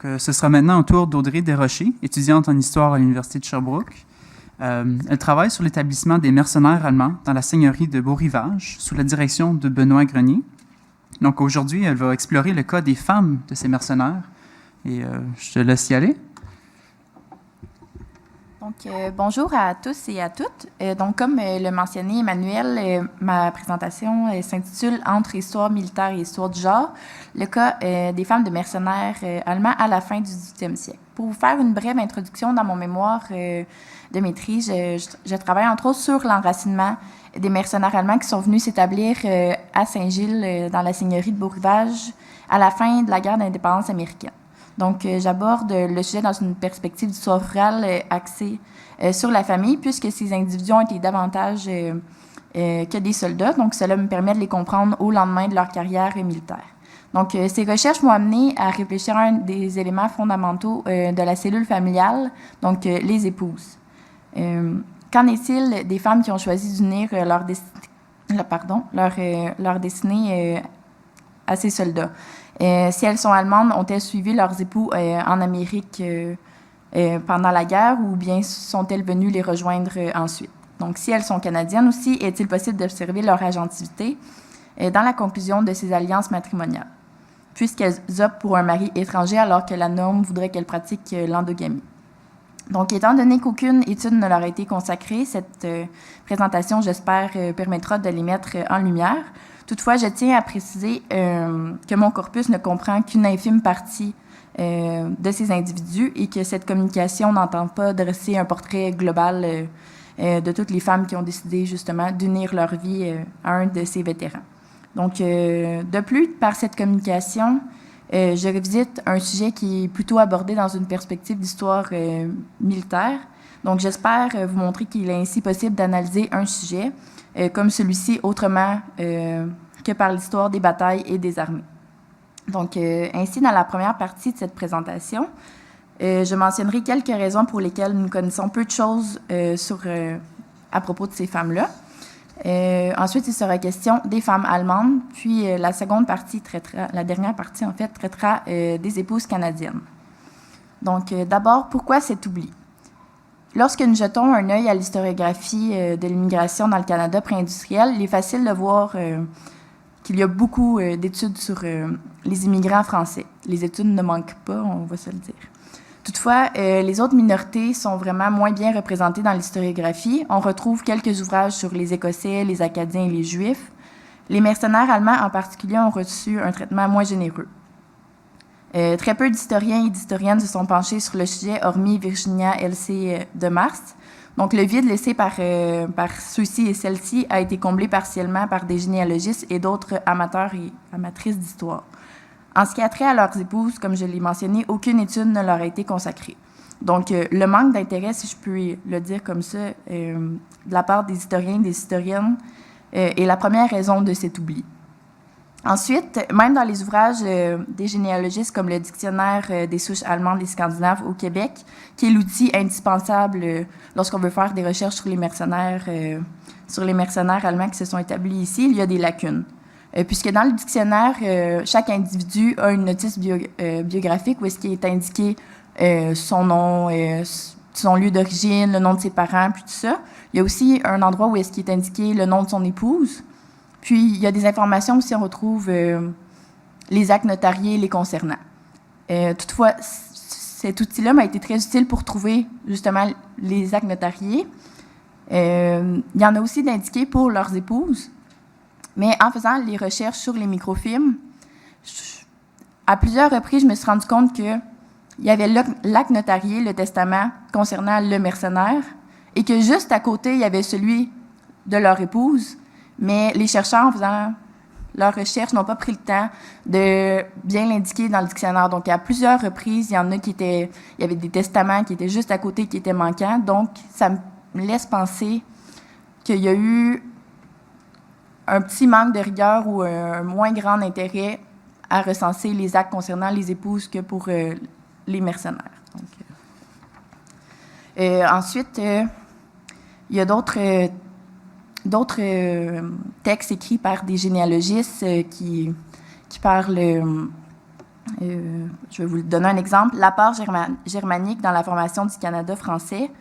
Ce sera maintenant au tour d'Audrey Desrochers, étudiante en histoire à l'Université de Sherbrooke. Elle travaille sur l'établissement des mercenaires allemands dans la seigneurie de Beau-Rivage, sous la direction de Benoît Grenier. Donc aujourd'hui, elle va explorer le cas des femmes de ces mercenaires. Et je te laisse y aller. Donc, bonjour à tous et à toutes. Donc, comme le mentionnait Emmanuel, ma présentation s'intitule « Entre histoire militaire et histoire du genre, le cas des femmes de mercenaires allemands à la fin du 18e siècle ». Pour vous faire une brève introduction dans mon mémoire de maîtrise, je travaille entre autres sur l'enracinement des mercenaires allemands qui sont venus s'établir à Saint-Gilles, dans la seigneurie de Beau-Rivage, à la fin de la guerre d'indépendance américaine. Donc, j'aborde le sujet dans une perspective d'histoire rurale axée sur la famille, puisque ces individus ont été davantage que des soldats. Donc, cela me permet de les comprendre au lendemain de leur carrière militaire. Donc, ces recherches m'ont amené à réfléchir à un des éléments fondamentaux de la cellule familiale, donc les épouses. Qu'en est-il des femmes qui ont choisi d'unir leur destinée à ces soldats? Si elles sont allemandes, ont-elles suivi leurs époux en Amérique pendant la guerre ou bien sont-elles venues les rejoindre ensuite? Donc, si elles sont canadiennes aussi, est-il possible d'observer leur agentivité dans la conclusion de ces alliances matrimoniales, puisqu'elles optent pour un mari étranger alors que la norme voudrait qu'elles pratiquent l'endogamie? Donc, étant donné qu'aucune étude ne leur a été consacrée, cette présentation, j'espère, permettra de les mettre en lumière. Toutefois, je tiens à préciser que mon corpus ne comprend qu'une infime partie de ces individus et que cette communication n'entend pas dresser un portrait global de toutes les femmes qui ont décidé justement d'unir leur vie à un de ces vétérans. Donc, de plus, par cette communication, je revisite un sujet qui est plutôt abordé dans une perspective d'histoire militaire. Donc, j'espère vous montrer qu'il est ainsi possible d'analyser un sujet comme celui-ci autrement que par l'histoire des batailles et des armées. Donc, ainsi, dans la première partie de cette présentation, je mentionnerai quelques raisons pour lesquelles nous connaissons peu de choses à propos de ces femmes-là. Ensuite, il sera question des femmes allemandes, puis la dernière partie, en fait, traitera des épouses canadiennes. Donc, d'abord, pourquoi cet oubli? Lorsque nous jetons un œil à l'historiographie de l'immigration dans le Canada pré-industriel, il est facile de voir qu'il y a beaucoup d'études sur les immigrants français. Les études ne manquent pas, on va se le dire. Toutefois, les autres minorités sont vraiment moins bien représentées dans l'historiographie. On retrouve quelques ouvrages sur les Écossais, les Acadiens et les Juifs. Les mercenaires allemands, en particulier, ont reçu un traitement moins généreux. Très peu d'historiens et d'historiennes se sont penchés sur le sujet, hormis Virginia L.C. de Mars. Donc, le vide laissé par ceux-ci et celles-ci a été comblé partiellement par des généalogistes et d'autres amateurs et amatrices d'histoire. En ce qui a trait à leurs épouses, comme je l'ai mentionné, aucune étude ne leur a été consacrée. Donc, le manque d'intérêt, si je peux le dire comme ça, de la part des historiens et des historiennes, est la première raison de cet oubli. Ensuite, même dans les ouvrages des généalogistes comme le Dictionnaire des souches allemandes et scandinaves au Québec, qui est l'outil indispensable lorsqu'on veut faire des recherches sur les mercenaires allemands qui se sont établis ici, il y a des lacunes. Puisque dans le dictionnaire, chaque individu a une notice biographique où est-ce qu'il est indiqué son nom, son lieu d'origine, le nom de ses parents, puis tout ça. Il y a aussi un endroit où est-ce qu'il est indiqué le nom de son épouse. Puis, il y a des informations aussi, on retrouve les actes notariés les concernant. Toutefois, cet outil-là m'a été très utile pour trouver justement les actes notariés. Il y en a aussi d'indiqués pour leurs épouses. Mais en faisant les recherches sur les microfilms, à plusieurs reprises, je me suis rendu compte qu'il y avait l'acte notarié, le testament concernant le mercenaire, et que juste à côté, il y avait celui de leur épouse. Mais les chercheurs, en faisant leurs recherches, n'ont pas pris le temps de bien l'indiquer dans le dictionnaire. Donc, à plusieurs reprises, il y avait des testaments qui étaient juste à côté, qui étaient manquants. Donc, ça me laisse penser qu'il y a eu un petit manque de rigueur ou un moins grand intérêt à recenser les actes concernant les épouses que pour les mercenaires. Donc, ensuite, il y a d'autres textes écrits par des généalogistes qui parlent Je vais vous donner un exemple. L'apport germanique dans la formation du Canada français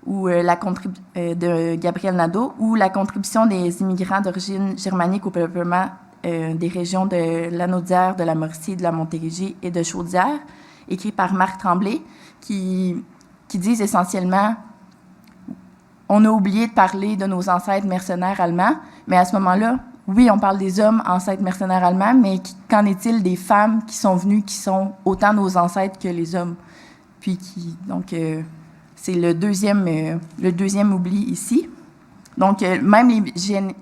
ou de Gabriel Nadeau, ou la contribution des immigrants d'origine germanique au peuplement des régions de Lanaudière, de la Mauricie, de la Montérégie et de Chaudière, écrit par Marc Tremblay, qui disent essentiellement « On a oublié de parler de nos ancêtres mercenaires allemands, mais à ce moment-là, oui, on parle des hommes ancêtres mercenaires allemands, mais qu'en est-il des femmes qui sont venues, qui sont autant nos ancêtres que les hommes? » Puis c'est le deuxième oubli ici. Donc, même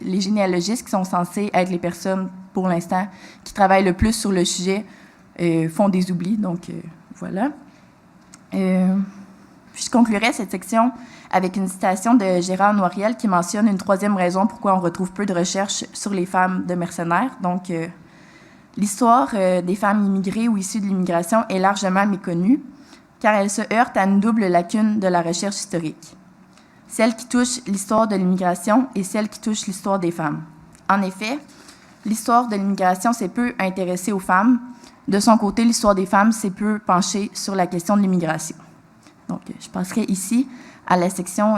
les généalogistes qui sont censés être les personnes, pour l'instant, qui travaillent le plus sur le sujet, font des oublis. Donc, voilà. Puis je conclurai cette section avec une citation de Gérard Noiriel qui mentionne une troisième raison pourquoi on retrouve peu de recherches sur les femmes de mercenaires. Donc, l'histoire des femmes immigrées ou issues de l'immigration est largement méconnue, car elle se heurte à une double lacune de la recherche historique. Celle qui touche l'histoire de l'immigration et celle qui touche l'histoire des femmes. En effet, l'histoire de l'immigration s'est peu intéressée aux femmes. De son côté, l'histoire des femmes s'est peu penchée sur la question de l'immigration. Donc, je passerai ici à la section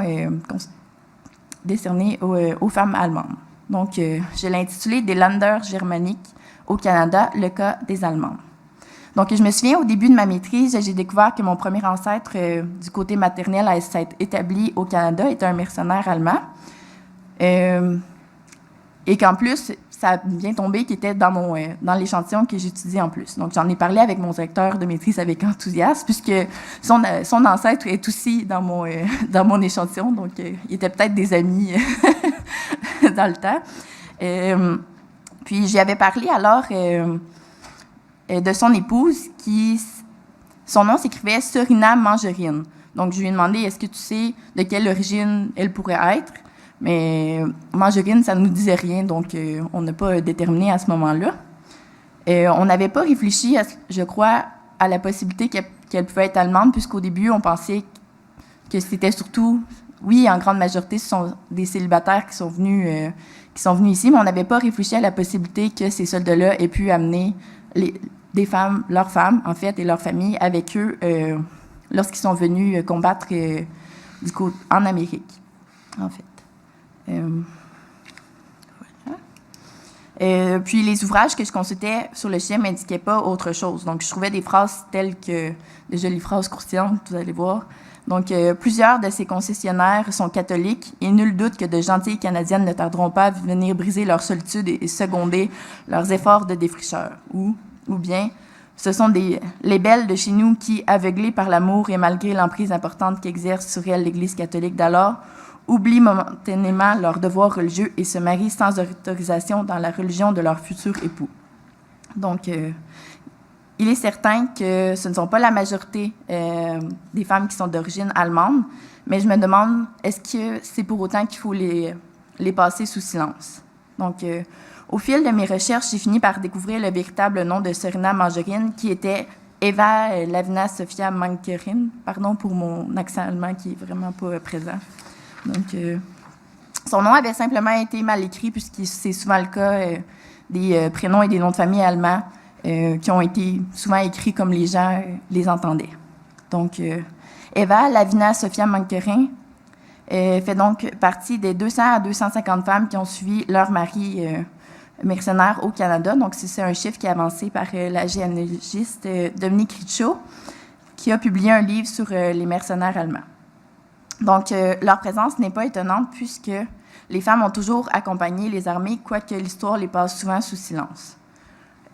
décernée aux femmes allemandes. Donc, je l'ai intitulée « Des Länder germaniques au Canada, le cas des Allemandes ». Donc, je me souviens, au début de ma maîtrise, j'ai découvert que mon premier ancêtre du côté maternel à s'être établi au Canada était un mercenaire allemand. Et qu'en plus, ça a bien tombé qu'il était dans l'échantillon que j'étudie en plus. Donc, j'en ai parlé avec mon directeur de maîtrise avec enthousiasme, puisque son ancêtre est aussi dans mon échantillon. Donc, il était peut-être des amis dans le temps. Puis, j'y avais parlé alors de son épouse, son nom s'écrivait Suriname Mangerine. Donc, je lui ai demandé, est-ce que tu sais de quelle origine elle pourrait être? Mais Mangerine, ça ne nous disait rien, donc on n'a pas déterminé à ce moment-là. On n'avait pas réfléchi, je crois, à la possibilité qu'elle pouvait être allemande, puisqu'au début, on pensait que c'était surtout, oui, en grande majorité, ce sont des célibataires qui sont venus ici, mais on n'avait pas réfléchi à la possibilité que ces soldats-là aient pu amener des femmes, leurs femmes, en fait, et leurs familles avec eux lorsqu'ils sont venus combattre en Amérique, en fait. Voilà. Puis les ouvrages que je consultais sur le sujet ne m'indiquaient pas autre chose. Donc, je trouvais des phrases telles que, des jolies phrases croustillantes, vous allez voir. Donc, plusieurs de ces concessionnaires sont catholiques et nul doute que de gentilles Canadiennes ne tarderont pas à venir briser leur solitude et seconder leurs efforts de défricheur. Ou bien, ce sont les belles de chez nous qui, aveuglées par l'amour et malgré l'emprise importante qu'exerce sur elles l'Église catholique d'alors, oublient momentanément leurs devoirs religieux et se marient sans autorisation dans la religion de leur futur époux. Donc, il est certain que ce ne sont pas la majorité des femmes qui sont d'origine allemande, mais je me demande, est-ce que c'est pour autant qu'il faut les passer sous silence? Donc, au fil de mes recherches, j'ai fini par découvrir le véritable nom de Suriname Mangerine, qui était Eva Lavina Sofia Mangerine. Pardon pour mon accent allemand qui est vraiment pas présent. Donc, son nom avait simplement été mal écrit, puisque c'est souvent le cas des prénoms et des noms de famille allemands qui ont été souvent écrits comme les gens les entendaient. Donc, Eva Lavina Sofia Mangerin fait donc partie des 200 à 250 femmes qui ont suivi leur mari mercenaire au Canada. Donc, c'est un chiffre qui est avancé par la généalogiste Dominique Richaud, qui a publié un livre sur les mercenaires allemands. Donc, leur présence n'est pas étonnante puisque les femmes ont toujours accompagné les armées, quoique l'histoire les passe souvent sous silence.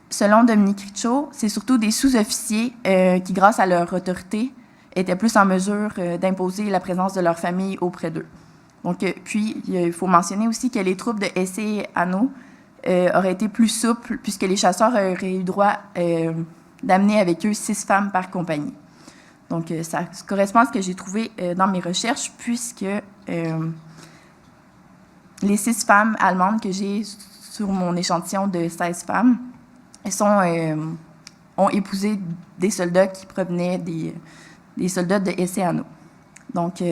Selon Dominique Richaud, c'est surtout des sous-officiers qui, grâce à leur autorité, étaient plus en mesure d'imposer la présence de leur famille auprès d'eux. Donc, puis, il faut mentionner aussi que les troupes de Hesse et Hanau auraient été plus souples puisque les chasseurs auraient eu droit d'amener avec eux 6 femmes par compagnie. Donc, ça correspond à ce que j'ai trouvé dans mes recherches, puisque les 6 femmes allemandes que j'ai sur mon échantillon de 16 femmes ont épousé des soldats qui provenaient des soldats de Hesse et Hanau. Donc,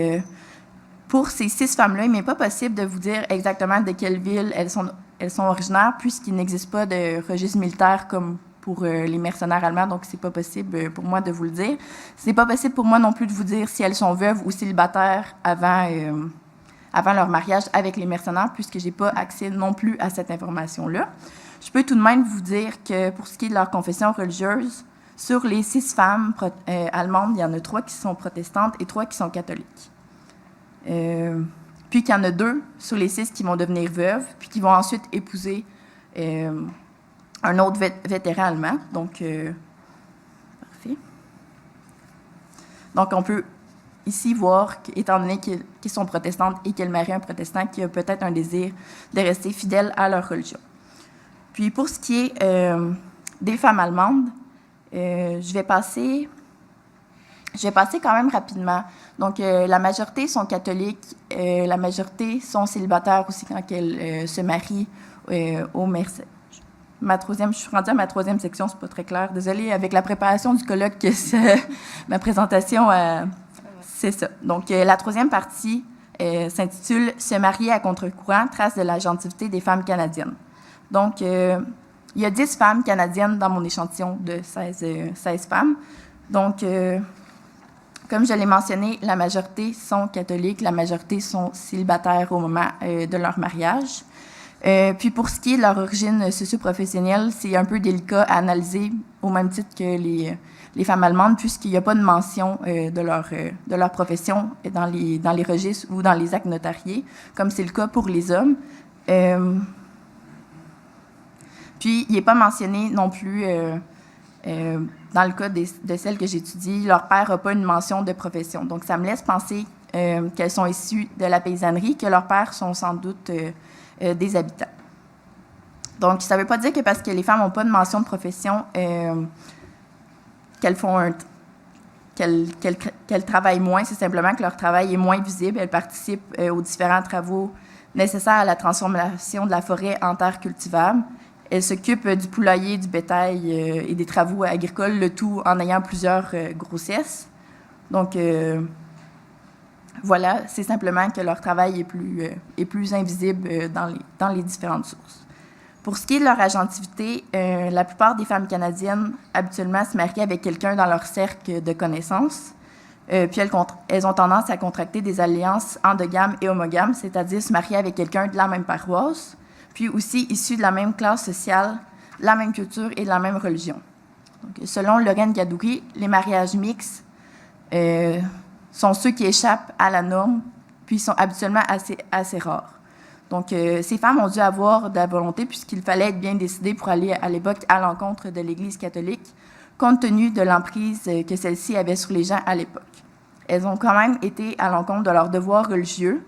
pour ces 6 femmes-là, il m'est pas possible de vous dire exactement de quelle ville elles sont originaires, puisqu'il n'existe pas de registre militaire comme pour les mercenaires allemands, donc c'est pas possible pour moi de vous le dire. C'est pas possible pour moi non plus de vous dire si elles sont veuves ou célibataires avant leur mariage avec les mercenaires, puisque j'ai pas accès non plus à cette information-là. Je peux tout de même vous dire que pour ce qui est de leur confession religieuse, sur les 6 femmes allemandes, il y en a 3 qui sont protestantes et 3 qui sont catholiques. Puis qu'il y en a 2 sur les 6 qui vont devenir veuves, puis qui vont ensuite épouser un autre vétéran allemand. Donc, parfait. Donc, on peut ici voir qu'étant donné qu'elles sont protestantes et qu'elles marient un protestant, qu'il y a peut-être un désir de rester fidèles à leur religion. Puis, pour ce qui est des femmes allemandes, je vais passer quand même rapidement. Donc, la majorité sont catholiques, la majorité sont célibataires aussi quand elles se marient au Mercenaires. Je suis rendue à ma 3e section, c'est pas très clair. Désolée, avec la préparation du colloque, ma présentation, c'est ça. Donc, la 3e partie s'intitule « Se marier à contre-courant, trace de la gentilité des femmes canadiennes ». Donc, il y a 10 femmes canadiennes dans mon échantillon de 16 femmes. Donc, comme je l'ai mentionné, la majorité sont catholiques, la majorité sont célibataires au moment de leur mariage. Puis pour ce qui est de leur origine socio-professionnelle, c'est un peu délicat à analyser au même titre que les femmes allemandes, puisqu'il n'y a pas de mention de leur profession dans les registres ou dans les actes notariés, comme c'est le cas pour les hommes. Puis il n'est pas mentionné non plus, dans le cas de celles que j'étudie, leur père n'a pas une mention de profession. Donc ça me laisse penser qu'elles sont issues de la paysannerie, que leurs pères sont sans doute des habitants. Donc, ça ne veut pas dire que parce que les femmes n'ont pas de mention de profession, qu'elles travaillent moins. C'est simplement que leur travail est moins visible. Elles participent aux différents travaux nécessaires à la transformation de la forêt en terre cultivable. Elles s'occupent du poulailler, du bétail et des travaux agricoles, le tout en ayant plusieurs grossesses. Donc, voilà, c'est simplement que leur travail est plus invisible dans les différentes sources. Pour ce qui est de leur agentivité, la plupart des femmes canadiennes, habituellement, se marient avec quelqu'un dans leur cercle de connaissances. Puis elles ont tendance à contracter des alliances endogames et homogames, c'est-à-dire se marier avec quelqu'un de la même paroisse, puis aussi issus de la même classe sociale, la même culture et de la même religion. Donc, selon Lorraine Gadouri, les mariages mixtes sont ceux qui échappent à la norme, puis sont habituellement assez rares. Donc, ces femmes ont dû avoir de la volonté, puisqu'il fallait être bien décidé pour aller à l'époque à l'encontre de l'Église catholique, compte tenu de l'emprise que celle-ci avait sur les gens à l'époque. Elles ont quand même été à l'encontre de leurs devoirs religieux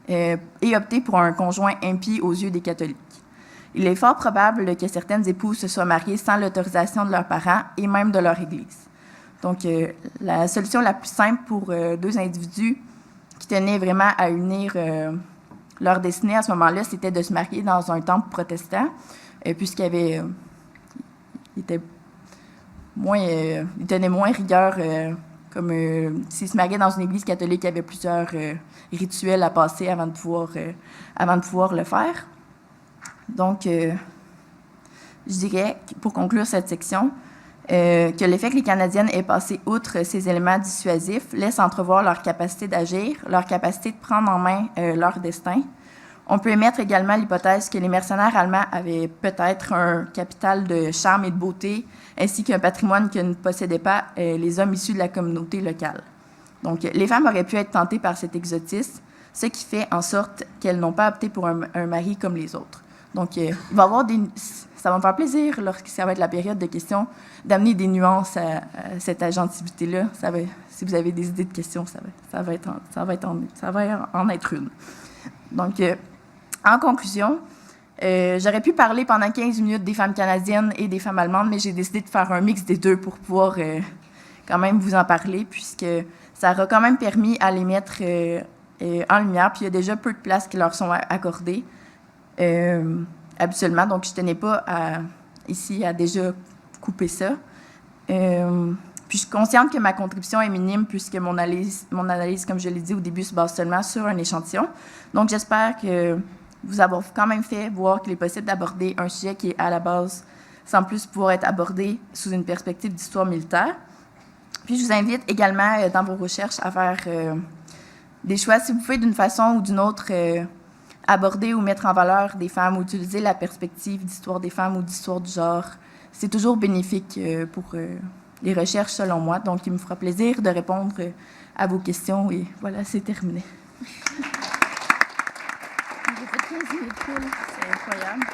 et opté pour un conjoint impie aux yeux des catholiques. Il est fort probable que certaines épouses se soient mariées sans l'autorisation de leurs parents et même de leur Église. Donc, la solution la plus simple pour 2 individus qui tenaient vraiment à unir leur destinée à ce moment-là, c'était de se marier dans un temple protestant, puisqu'il tenaient moins rigueur, comme s'ils se mariaient dans une église catholique, il y avait plusieurs rituels à passer avant de pouvoir le faire. Donc, je dirais, pour conclure cette section, que le fait que les Canadiennes aient passé outre ces éléments dissuasifs laisse entrevoir leur capacité d'agir, leur capacité de prendre en main leur destin. On peut émettre également l'hypothèse que les mercenaires allemands avaient peut-être un capital de charme et de beauté, ainsi qu'un patrimoine que ne possédaient pas les hommes issus de la communauté locale. Donc, les femmes auraient pu être tentées par cet exotisme, ce qui fait en sorte qu'elles n'ont pas opté pour un mari comme les autres. Donc, ça va me faire plaisir, lorsque ça va être la période de questions, d'amener des nuances à cette agentivité-là. Si vous avez des idées de questions, ça va en être une. Donc, en conclusion, j'aurais pu parler pendant 15 minutes des femmes canadiennes et des femmes allemandes, mais j'ai décidé de faire un mix des deux pour pouvoir quand même vous en parler, puisque ça aura quand même permis à les mettre en lumière, puis il y a déjà peu de places qui leur sont accordées. Habituellement, donc je ne tenais pas ici à déjà couper ça. Puis je suis consciente que ma contribution est minime puisque mon analyse, comme je l'ai dit au début, se base seulement sur un échantillon. Donc j'espère que vous avez quand même fait voir qu'il est possible d'aborder un sujet qui est à la base sans plus pouvoir être abordées sous une perspective d'histoire militaire. Puis je vous invite également dans vos recherches à faire des choix, si vous pouvez d'une façon ou d'une autre aborder ou mettre en valeur des femmes ou utiliser la perspective d'histoire des femmes ou d'histoire du genre. C'est toujours bénéfique pour les recherches, selon moi. Donc, il me fera plaisir de répondre à vos questions. Et voilà, c'est terminé. J'ai fait 15 minutes, c'est incroyable.